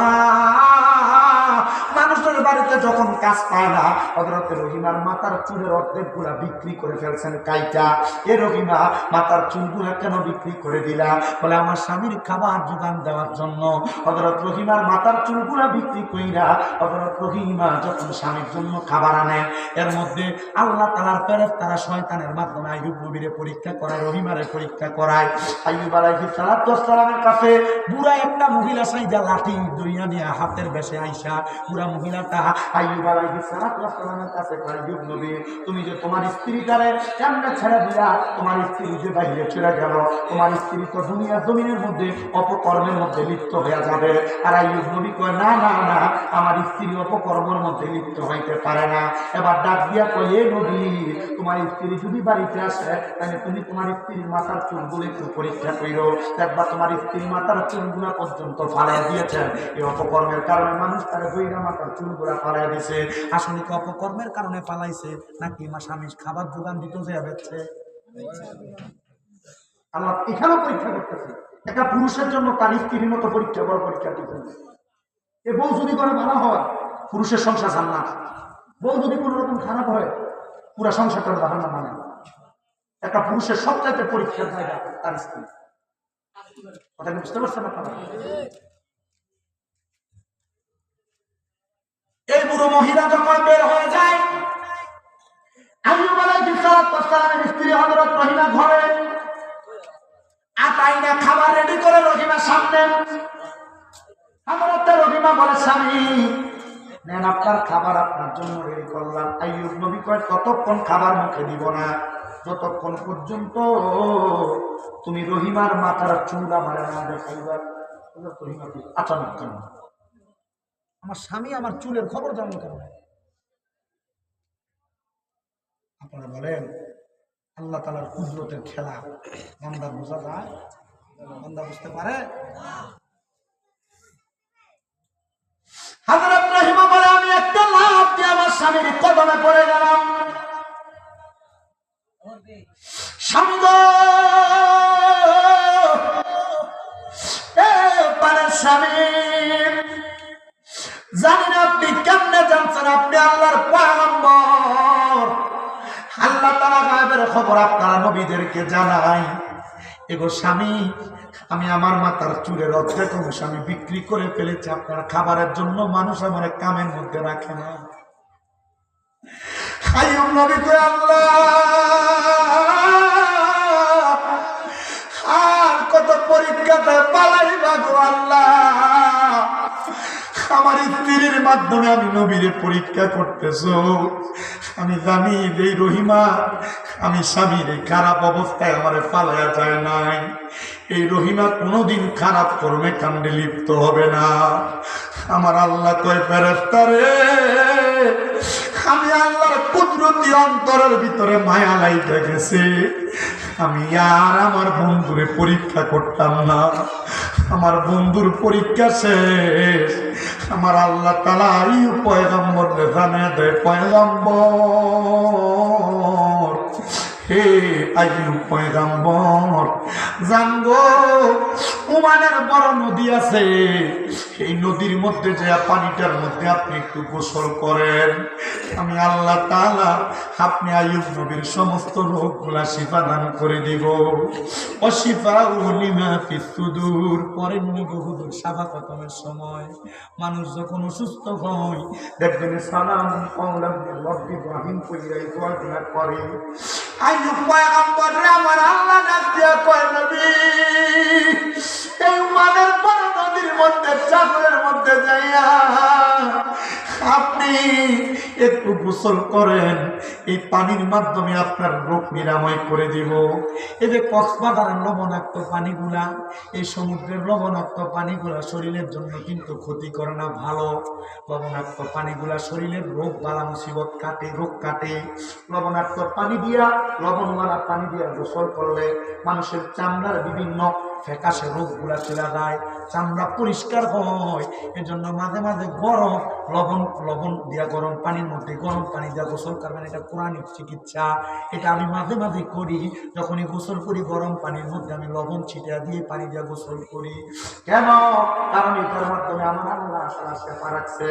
A: মানুষের বাড়িতে যখন কাজ পায় না, হযরত রহিমার মাথার চুলের অর্ধেক গুলা বিক্রি করে ফেলছেন কাইটা। এ রহিমা, মাথার চুলগুলা কেন বিক্রি করে দিলা? বলে, আমার স্বামীর খাবার যোগান দেওয়ার জন্য। হযরত রহিমার মাথার চুলগুলা বিক্রি কইরা হযরত রহিমা যখন স্বামীর জন্য খাবার আনে, এর মধ্যে আল্লাহ তাআলার ফেরেশতারা শয়তানের মাধ্যমে আইয়ুব নবীরে পরীক্ষা করায়, রহিমারে পরীক্ষা করায়। আইয়ুব আলাইহিস সালামের কাছে বুড়া একটা মহিলা সাইজা লাঠি দইয়া নিয়ে হাতের বেশে আইসা, বুড়া মহিলাটা আইয়ুব আলাইহিস সালামের কাছে, আইয়ুব নবী, তুমি যে তোমার স্ত্রীটারে কেমনে ছেড়ে দিয়া, তোমার স্ত্রী যে বাইরে চলে গেল, তোমার স্ত্রী তো দুনিয়ার জমিনের মধ্যে অপকর্মের মধ্যে লিপ্ত হয়ে যাবে। আর আইয়ুব নবী কয়, না না না, আমার স্ত্রী অপকর্মের মধ্যে লিপ্ত হইতে পারে না। এবার ডাক দিয়া কয়, এ নবী, তোমার স্ত্রী যদি বাড়িতে আসে, তাহলে তুমি তোমার স্ত্রীর মাথার চুলগুলো একটু পরীক্ষা করো, দেখবা তোমার স্ত্রীর মাথার চুলগুলা পর্যন্ত ফালাই দিয়েছেন। এই অপকর্মের কারণে মানুষ তারা দইরা মাথার চুলগুলা ফালাই দিছে। আসলে কি অপকর্মের কারণে ফালাইছে, নাকি মা স্বামী খাবার যোগান দিতে যে বেচছে? আল্লাহ এখানেও পরীক্ষা করতেছে। একটা পুরুষের জন্য তার স্ত্রীর মতো পরীক্ষা, বড় পরীক্ষা দিতে। এ বউ যদি করে ভালো হয়, পুরুষের সংসার জান্নাত। বউ যদি কোনো রকম খারাপ হয়, পুরো সংসারটা জাহান্নাম। মানে একটা পুরুষের সবচাইতে পরীক্ষার জায়গা তার স্ত্রী। কথা কি বুঝতে পারছেন আপনারা? এই বুড়ো মহিলা যখন বের হয়ে যায়, আইয়ুব আলাইহিস সালামের স্ত্রী হযরত রহিমা ঘরে আটাইনা খাবার রেডি করে রহিমার সামনে। হযরত রহিমা বলে, স্বামী নেন আপনার খাবার, আপনার জন্য রেডি করলাম। আইয়ুব নবী কয়, ততক্ষণ খাবার মুখে দিব না যতক্ষণ পর্যন্ত তুমি রহিমার মাথার চুল আমার না দেখাইবা। রহিমা কি আচানক কেন? আমার স্বামী আমার চুলের খবর জানলো কেন? আপনারা বলেন আল্লাহ তাআলার কুদরতের খেলা বান্দা বোঝা যায়? বান্দা বুঝতে পারে? হযরত রহিমা বলে, আমি একটা লাফ দিয়ে আমার স্বামীর কদমে পড়ে গেলাম। স্বামী গো, এ পারের স্বামী, জানি না আপনি কেমনে জানছেন আপনি আল্লাহর পয়গম্বর। আল্লাহ তাআলা গায়েবের খবর আপনারা নবীদেরকে জানায়। এগো স্বামী, আমি আমার মাথার চুলের অর্ধেক অংশ আমি বিক্রি করে ফেলেছি আপনার খাবারের জন্য। মানুষ আমার কামের মধ্যে রাখে না। আইয়ুব নবী কয়, আল্লাহ আর কত পরীক্ষাতে পালাইবা গো আল্লাহ। আমার স্ত্রীর মাধ্যমে আমি নবীরে পরীক্ষা করতেছো। আমি জানি যে রহিমা আমি স্বামীর খারাপ অবস্থায় আমার পালায়া যায় নাই। এই রহিমা কোনোদিন খারাপ কর্মে কাণ্ডে লিপ্ত হবে না। আমার আল্লাহ কয়, ফেরেশতা রে, আমি আল্লাহর কুদরতি অন্তরের ভিতরে মায়া লাইগা গেছে। আমি আর আমার বন্ধুরে পরীক্ষা করতাম না। আমার বন্ধুর পরীক্ষা শেষ। আমার আল্লাহ তাআলা এই পয়গম্বর জানিয়ে দেয়, পয়গম্বর হে আইয়ুব পয়গম্বর, জানগো ওমানের বড় নদী আছে, এই নদীর মধ্যে যে পানিটার মধ্যে আপনি একটু গোসল করেন, আমি আল্লাহ তাআলা আপনি আইয়ুব নবীর সমস্ত রোগগুলা শিফা দান করে দিব। অশিফাউ লিমা ফিস সুদূর। পরের নিগো হুজুর সাফা খতমের সময় মানুষ যখন অসুস্থ হয় দেখবেন সালাম কওলাম রব্বি ইব্রাহিম কইরাই দোয়া করে। আইয়ুব পয়গম্বর রে আমার আল্লাহ ডাক দিয়া কয়, নবী এই মানের বড় নদীর মধ্যে চাপের মধ্যে যাইয়া আপনি একটু গোসল করেন, এই পানির মাধ্যমে আপনার রোগ নিরাময় করে দিব। এই যে কক্সবাজারের লবণাক্ত পানিগুলা, এই সমুদ্রের লবণাক্ত পানিগুলা শরীরের জন্য কিন্তু ক্ষতি করে না, ভালো। লবণাক্ত পানিগুলা শরীরের রোগ বালা মুসিবত কাটে, রোগ কাটে। লবণাক্ত পানি দিয়া, লবণওয়ালা পানি দিয়া গোসল করলে মানুষের চামড়ার বিভিন্ন ফ্যাকাশে রোগগুলা চলে যায়, চামড়া পরিষ্কার হয়। এজন্য মাঝে মাঝে গরম লবণ দিয়া গরম পানির মধ্যে গরম পানি দিয়া গোসল করবেন। এটা কোরআনিক চিকিৎসা। এটা আমি মাঝে মাঝে করি। যখনই গোসল করি গরম পানির মধ্যে আমি লবণ ছিটিয়ে দিয়ে পানি দিয়া গোসল করি। কেন? কারণ এটার মাধ্যমে আমার আল্লাহ শেফা রাখছে।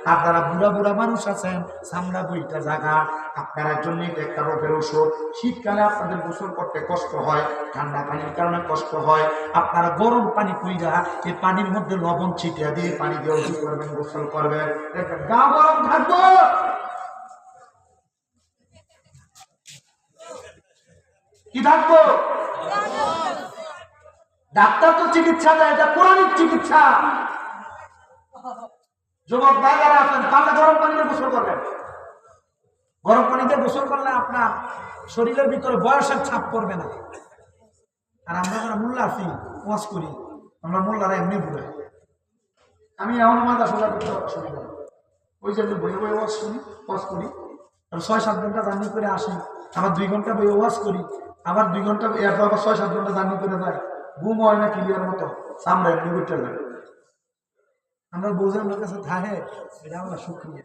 A: আর যারা বুড়া বুড়া মানুষ আছেন, চামড়া বইটা জায়গা, আপনার জন্য এটা একটা রোগের ওষুধ। শীতকালে আপনাদের গোসল করতে কষ্ট হয়, ঠান্ডা পানির কারণে কষ্ট হয়, আপনারা গরম পানি কইরা এই পানির মধ্যে লবণ ছিটিয়ে দিয়ে পানি দিয়ে ওযু করবেন, গোসল করবেন, গা গরম থাকবো। কি থাকবো? ডাক্তার তো চিকিৎসা দেয়, এটা কোরআনিক চিকিৎসা। যুবক ভাইরা আছেন, পারলে গরম পানিতে গোসল করবেন। গরম পানিতে গোসল করলে আপনার শরীরের ভিতরে বয়সের ছাপ পড়বে না। আর আমরা যারা মোল্লা আছি, ওয়াজ করি, আমরা মোল্লারা এমনি বুড়ে। আমি এমন মাথা সোজা করতে অসুবিধা, ওই জন্য বইয়ে বইয়ে ওয়াজ করি, আর 6-7 ঘন্টা জার্নি করে আসি, আবার 2 ঘন্টা বইয়ে ওয়াজ করি, আবার 2 ঘন্টা এরপর আবার 6-7 ঘন্টা জার্নি করে যাই। ঘুম হয় না ক্লিয়ার মতো, সামনে এমনি করতে যায়। আমরা বোঝের লোক কাছে থাকে, এটা আমরা শুক্রিয়া।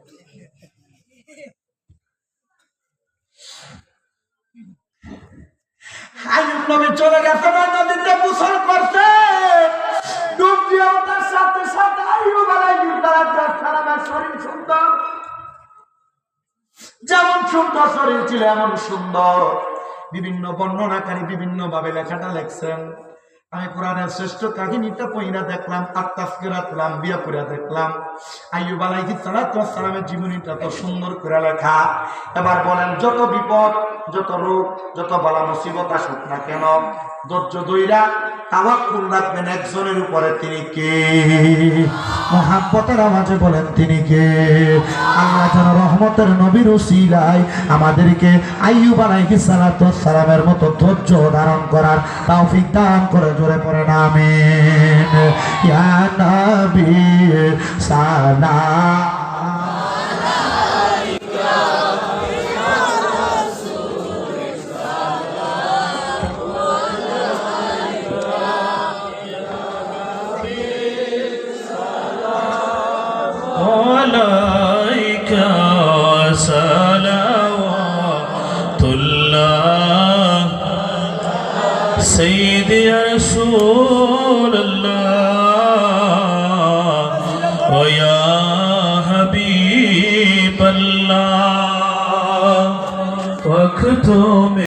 A: আইয়ুব নবী চলে গেছে, নদীতে গোসল করছে, ডুব দিয়ে ওঠার সাথে সাথে আইয়ুব আলাইহিস সালামের শরীর সুন্দর, যেমন সুন্দর শরীর ছিল এমন সুন্দর। বিভিন্ন বর্ণনাকারী বিভিন্ন ভাবে লেখাটা লেখছেন। আমি কোরআনের শ্রেষ্ঠ কাহিনীটা পইরা দেখলাম, আত-তাযকিরাতুল আম্বিয়া পইরা দেখলাম। আইয়ুব আলাইহিস সালাতু ওয়াস সালামের জীবনীটা তো সুন্দর করে লেখা। এবার বলেন, যত বিপদ, যত রোগ, যত বালা মুসিবত আসুক না কেন, ধৈর্য ধইরা তাওয়াক্কুল রাখবেন একজনের উপরে। তিনি কে? মুহাব্বতের আওয়াজে বলেন, তিনি কে? আল্লাহ যেন রহমতের নবীর উসিলায় আমাদেরকে আইয়ুব আলাইহিস সালাতু ওয়াস সালামের মতো ধৈর্য ধারণ করার তৌফিক দান করে। জোরে পড়েন আমিন। ইয়া নবী সালাম
B: عليك صلوات الله سيدي رسول الله ويا حبيب الله وقت